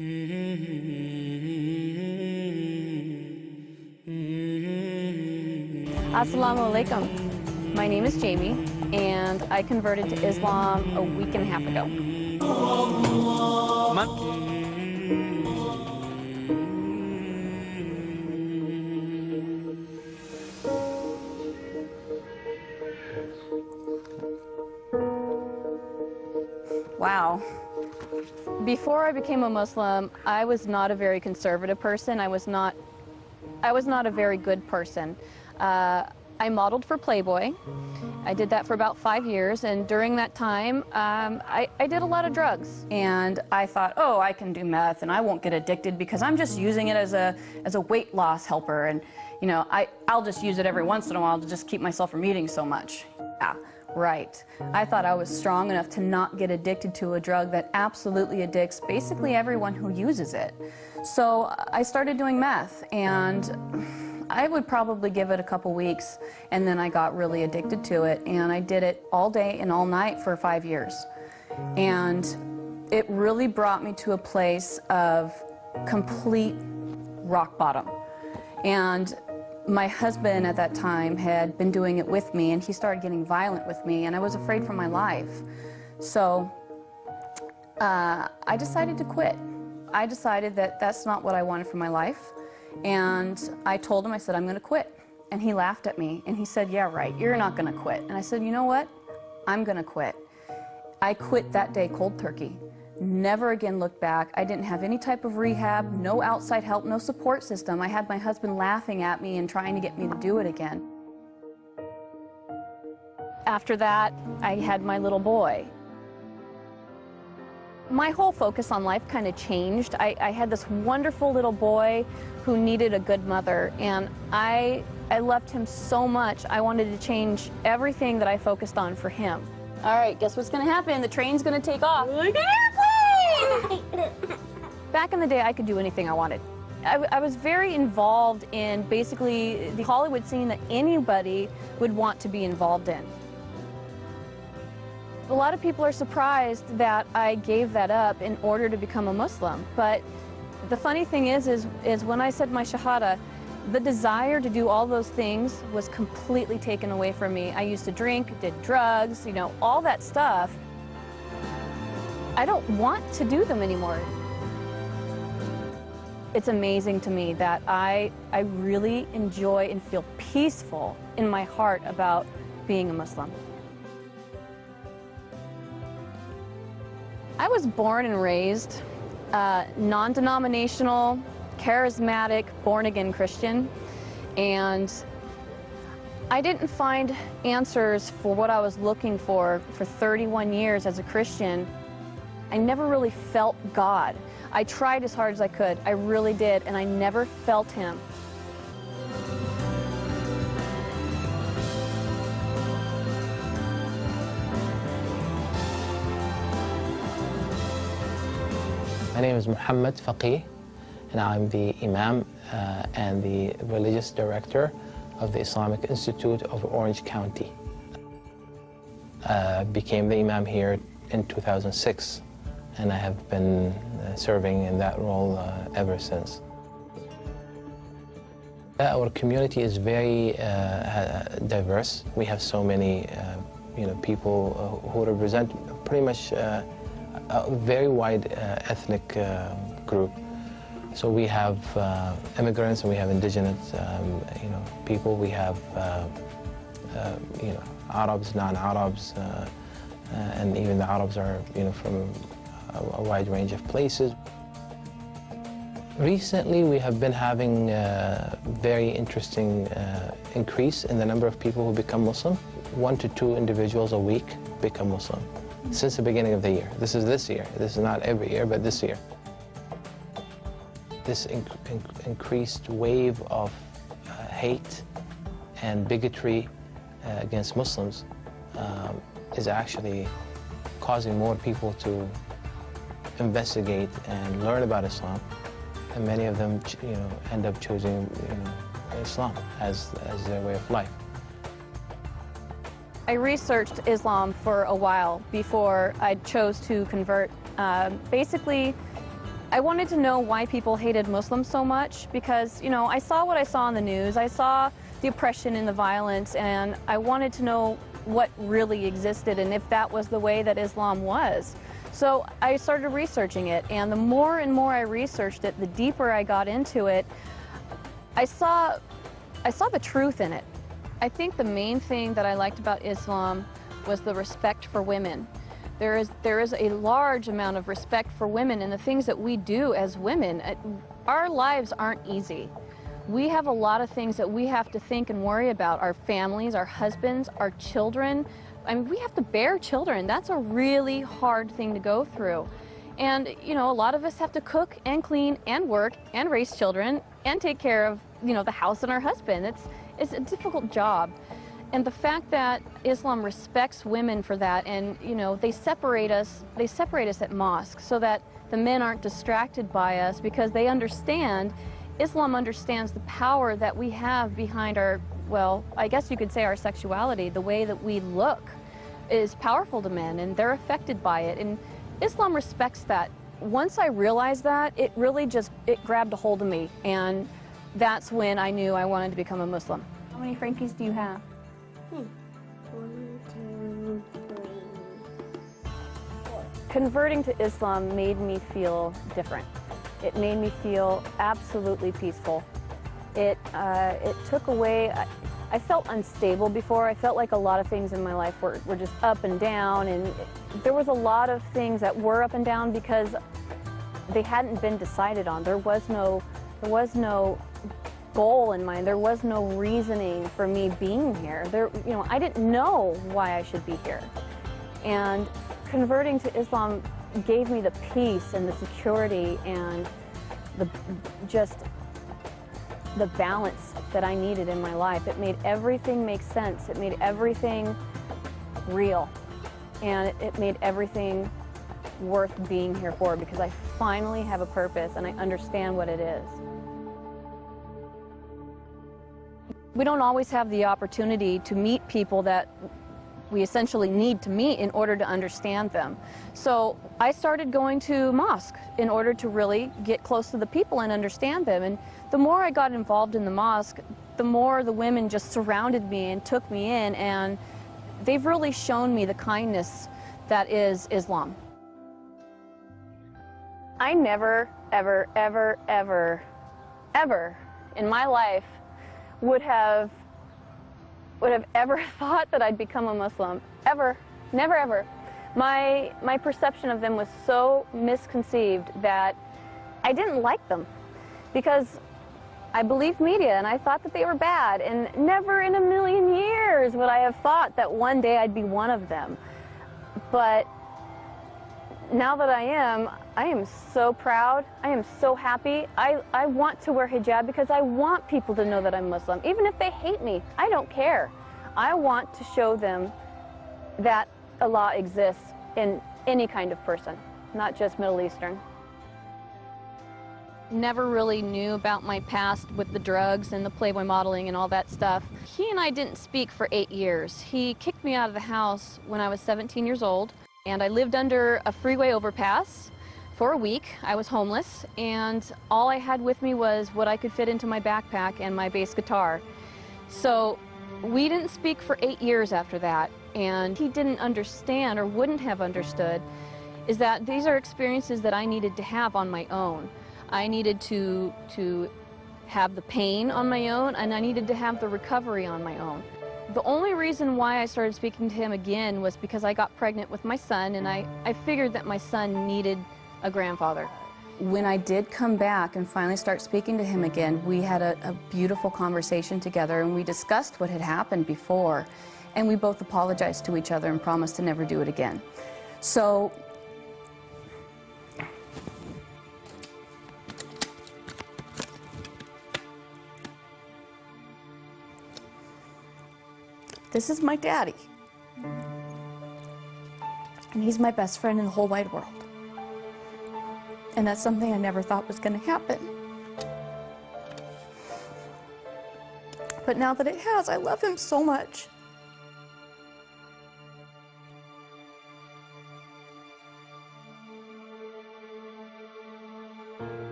Assalamu alaikum. My name is Jamie, and I converted to Islam a week and a half ago. Wow. Before I became a Muslim, I was not a very conservative person. I was not a very good person. I modeled for Playboy. I did that for about 5 years, and during that time, I did a lot of drugs. And I thought, oh, I can do meth, and I won't get addicted because I'm just using it as a weight loss helper, and you know, I'll just use it every once in a while to just keep myself from eating so much. Yeah, right. I thought I was strong enough to not get addicted to a drug that absolutely addicts basically everyone who uses it. So I started doing meth, and I would probably give it a couple weeks, and then I got really addicted to it, and I did it all day and all night for 5 years. And it really brought me to a place of complete rock bottom. And my husband at that time had been doing it with me, and he started getting violent with me, and I was afraid for my life. So I decided to quit. I decided that that's not what I wanted for my life. And I told him, I said, I'm going to quit. And he laughed at me, and he said, yeah, right, you're not going to quit. And I said, you know what? I'm going to quit. I quit that day cold turkey. Never again looked back. I didn't have any type of rehab, no outside help, no support system. I had my husband laughing at me and trying to get me to do it again. After that, I had my little boy. My whole focus on life kind of changed. I had this wonderful little boy who needed a good mother, and I loved him so much. I wanted to change everything that I focused on for him. All right, guess what's going to happen? The train's going to take off. Like an airplane! Back in the day, I could do anything I wanted. I was very involved in basically the Hollywood scene that anybody would want to be involved in. A lot of people are surprised that I gave that up in order to become a Muslim. But the funny thing is when I said my Shahada, the desire to do all those things was completely taken away from me. I used to drink, did drugs, you know, all that stuff. I don't want to do them anymore. It's amazing to me that I really enjoy and feel peaceful in my heart about being a Muslim. I was born and raised non-denominational, charismatic, born-again Christian, and I didn't find answers for what I was looking for 31 years as a Christian. I never really felt God. I tried as hard as I could, I really did, and I never felt Him. My name is Muhammad Faqih, and I'm the Imam and the Religious Director of the Islamic Institute of Orange County. Became the Imam here in 2006, and I have been serving in that role ever since. Our community is very diverse. We have so many people who represent pretty much a very wide ethnic group. So we have immigrants, and we have indigenous, people. We have, Arabs, non-Arabs, and even the Arabs are, from a wide range of places. Recently, we have been having a very interesting increase in the number of people who become Muslim. 1 to 2 individuals a week become Muslim since the beginning of the year. This is this year. This is not every year, but this year. This increased wave of hate and bigotry against Muslims is actually causing more people to investigate and learn about Islam, and many of them, end up choosing, Islam as their way of life. I researched Islam for a while before I chose to convert. Basically, I wanted to know why people hated Muslims so much because, you know, I saw what I saw on the news. I saw the oppression and the violence, and I wanted to know what really existed and if that was the way that Islam was. So I started researching it, and the more and more I researched it, the deeper I got into it, I saw the truth in it. I think the main thing that I liked about Islam was the respect for women. There is a large amount of respect for women and the things that we do as women. Our lives aren't easy. We have a lot of things that we have to think and worry about. Our families, our husbands, our children. I mean, we have to bear children. That's a really hard thing to go through. And, you know, a lot of us have to cook and clean and work and raise children and take care of, you know, the house and our husband. It's a difficult job. And the fact that Islam respects women for that, and, you know, they separate us at mosque so that the men aren't distracted by us, because they understand, Islam understands the power that we have behind our, well, I guess you could say our sexuality. The way that we look is powerful to men, and they're affected by it. And Islam respects that. Once I realized that, it really just, it grabbed a hold of me, and that's when I knew I wanted to become a Muslim. How many Frankies do you have? 1, 2, 3, 4. Converting to Islam made me feel different. It made me feel absolutely peaceful. It took away, I felt unstable before. I felt like a lot of things in my life were just up and down, and there was a lot of things that were up and down because they hadn't been decided on. There was no goal in mind. There was no reasoning for me being here. You know, I didn't know why I should be here. And converting to Islam gave me the peace and the security and just the balance that I needed in my life. It made everything make sense. It made everything real. And it made everything worth being here for, because I finally have a purpose and I understand what it is. We don't always have the opportunity to meet people that we essentially need to meet in order to understand them. So I started going to mosque in order to really get close to the people and understand them. And the more I got involved in the mosque, the more the women just surrounded me and took me in, and they've really shown me the kindness that is Islam. I never, ever, ever, ever, ever in my life would have ever thought that I'd become a Muslim. Ever. Never, ever. My perception of them was so misconceived that I didn't like them, because I believed media and I thought that they were bad, and never in a million years would I have thought that one day I'd be one of them. But now that I am so proud. I am so happy. I want to wear hijab because I want people to know that I'm Muslim. Even if they hate me, I don't care. I want to show them that Allah exists in any kind of person, not just Middle Eastern. Never really knew about my past with the drugs and the Playboy modeling and all that stuff. He and I didn't speak for 8 years. He kicked me out of the house when I was 17 years old, and I lived under a freeway overpass for a week. I was homeless, and all I had with me was what I could fit into my backpack and my bass guitar. So we didn't speak for 8 years after that, and he didn't understand, or wouldn't have understood, is that these are experiences that I needed to have on my own. I needed to have the pain on my own, and I needed to have the recovery on my own. The only reason why I started speaking to him again was because I got pregnant with my son, and I figured that my son needed a grandfather. When I did come back and finally start speaking to him again, we had a beautiful conversation together, and we discussed what had happened before, and we both apologized to each other and promised to never do it again. So this is my daddy, and he's my best friend in the whole wide world. And that's something I never thought was going to happen. But now that it has, I love him so much.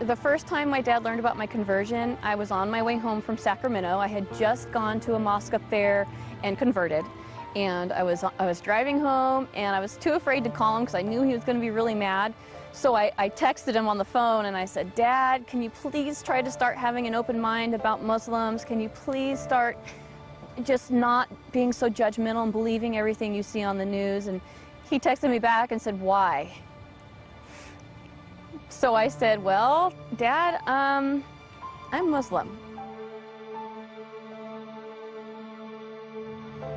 The first time my dad learned about my conversion, I was on my way home from Sacramento. I had just gone to a mosque up there and converted. And I was driving home, and I was too afraid to call him because I knew he was going to be really mad. So I texted him on the phone and I said, "Dad, can you please try to start having an open mind about Muslims? Can you please start just not being so judgmental and believing everything you see on the news?" And he texted me back and said, "Why?" So I said, "Well, Dad, I'm Muslim."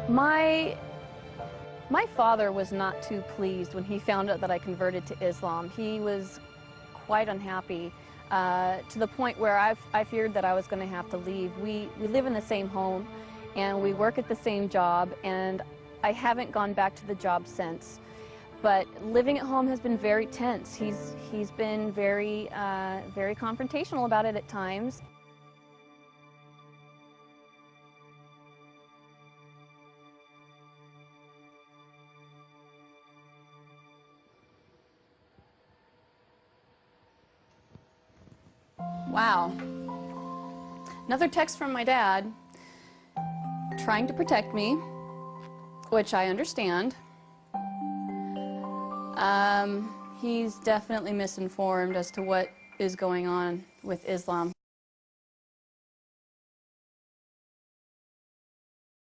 My father was not too pleased when he found out that I converted to Islam. He was quite unhappy to the point where I feared that I was going to have to leave. We live in the same home and we work at the same job, and I haven't gone back to the job since. But living at home has been very tense. He's been very confrontational about it at times. Wow. Another text from my dad, trying to protect me, which I understand. He's definitely misinformed as to what is going on with Islam.